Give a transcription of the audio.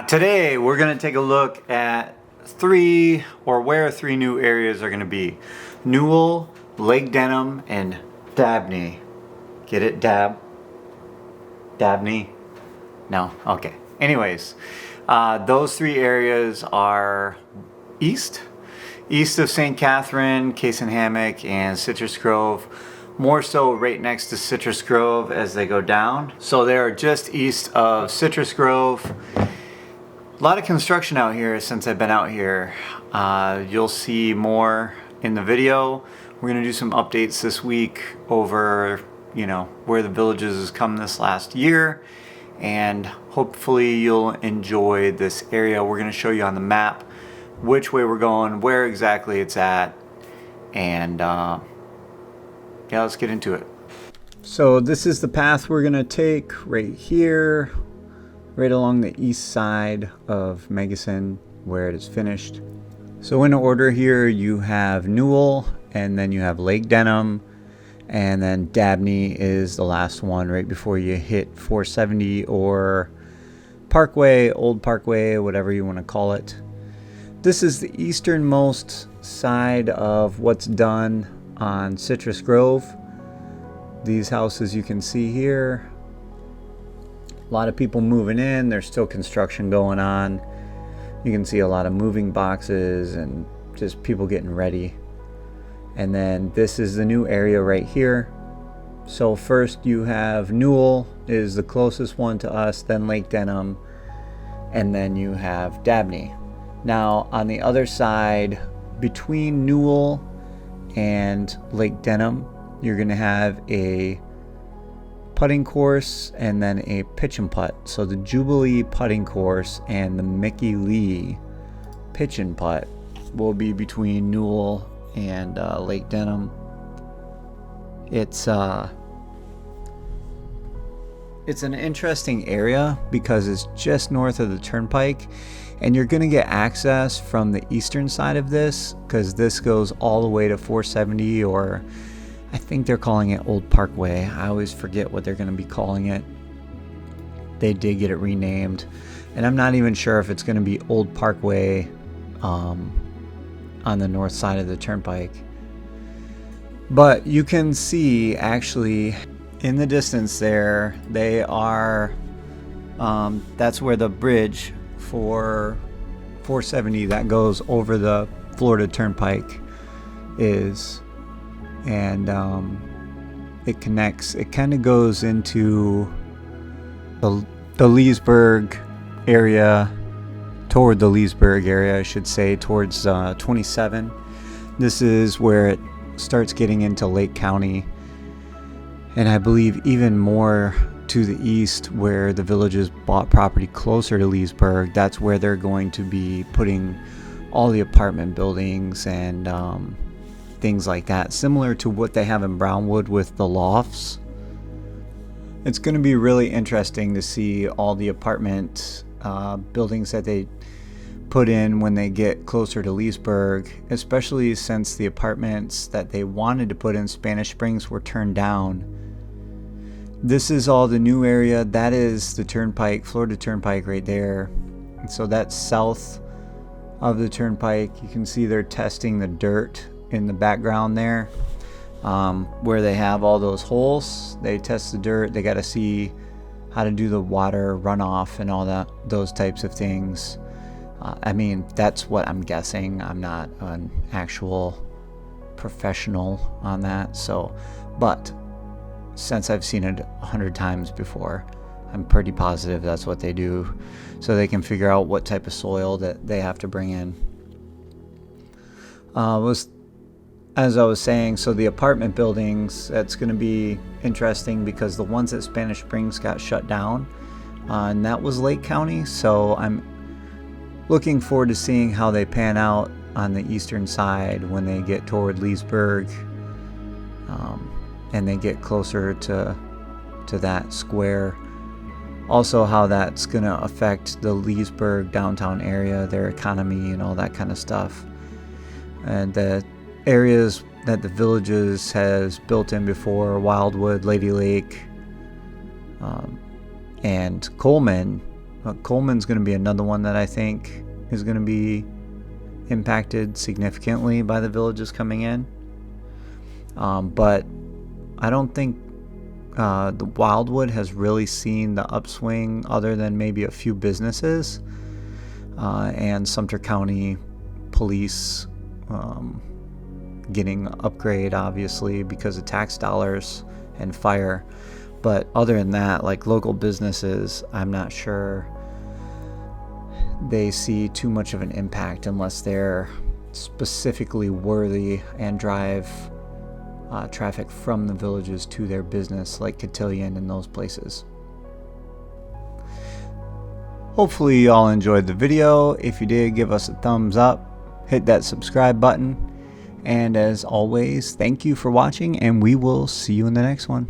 Today we're going to take a look at where three new areas are going to be. Newell, Lake Denham, and Dabney. Get it? Dabney? No? Okay. Anyways, those three areas are east of St. Catherine, Case and Hammock, and Citrus Grove. More so right next to Citrus Grove as they go down. So they are just east of Citrus Grove. A lot of construction out here since I've been out here. You'll see more in the video. We're going to do some updates this week over, where the villages has come this last year. And hopefully you'll enjoy this area. We're going to show you on the map which way we're going, where exactly it's at. And yeah, let's get into it. So this is the path we're going to take right here. Right along the east side of Megason where it is finished. So in order here you have Newell, and then you have Lake Denham, and then Dabney is the last one right before you hit 470 or Parkway, Old Parkway, whatever you want to call it. This is the easternmost side of what's done on Citrus Grove. These houses you can see here. A lot of people moving in. There's still construction going on. You can see a lot of moving boxes and just people getting ready. And then this is the new area right here. So first you have Newell is the closest one to us, then Lake Denham, and then you have Dabney. Now on the other side, between Newell and Lake Denham, you're going to have a putting course and then a pitch and putt. So the Jubilee putting course and the Mickey Lee pitch and putt will be between Newell and Lake Denham. It's an interesting area because it's just north of the turnpike, and you're going to get access from the eastern side of this because this goes all the way to 470, or I think they're calling it Old Parkway. I always forget what they're going to be calling it. They did get it renamed, and I'm not even sure if it's going to be Old Parkway on the north side of the turnpike. But you can see actually in the distance there, they are that's where the bridge for 470 that goes over the Florida Turnpike is. And it connects. It kind of goes into the Leesburg area, toward the Leesburg area, I should say, towards 27. This is where it starts getting into Lake County, and I believe even more to the east, where the villages bought property closer to Leesburg. That's where they're going to be putting all the apartment buildings and things like that, similar to what they have in Brownwood with the lofts. It's going to be really interesting to see all the apartment buildings that they put in when they get closer to Leesburg, especially since the apartments that they wanted to put in Spanish Springs were turned down. This is all the new area. That is the turnpike, Florida Turnpike right there. And so that's south of the turnpike. You can see they're testing the dirt in the background there, where they have all those holes. They test the dirt. They got to see how to do the water runoff and all that, those types of things. I mean, that's what I'm guessing. I'm not an actual professional on that. So, but since I've seen it 100 times before, I'm pretty positive that's what they do, so they can figure out what type of soil that they have to bring in. As I was saying, so the apartment buildings, that's going to be interesting because the ones at Spanish Springs got shut down, and that was Lake County. So I'm looking forward to seeing how they pan out on the eastern side when they get toward Leesburg, and they get closer to that square. Also, how that's going to affect the Leesburg downtown area, their economy, and all that kind of stuff. And the areas that the villages has built in before, Wildwood, Lady Lake, and Coleman, Coleman's going to be another one that I think is going to be impacted significantly by the villages coming in. But I don't think the Wildwood has really seen the upswing other than maybe a few businesses and Sumter County Police getting an upgrade, obviously, because of tax dollars and fire. But other than that, like local businesses, I'm not sure they see too much of an impact unless they're specifically worthy and drive traffic from the villages to their business, like Cotillion and those places. Hopefully you all enjoyed the video. If you did, give us a thumbs up, hit that subscribe button, and as always, thank you for watching, and we will see you in the next one.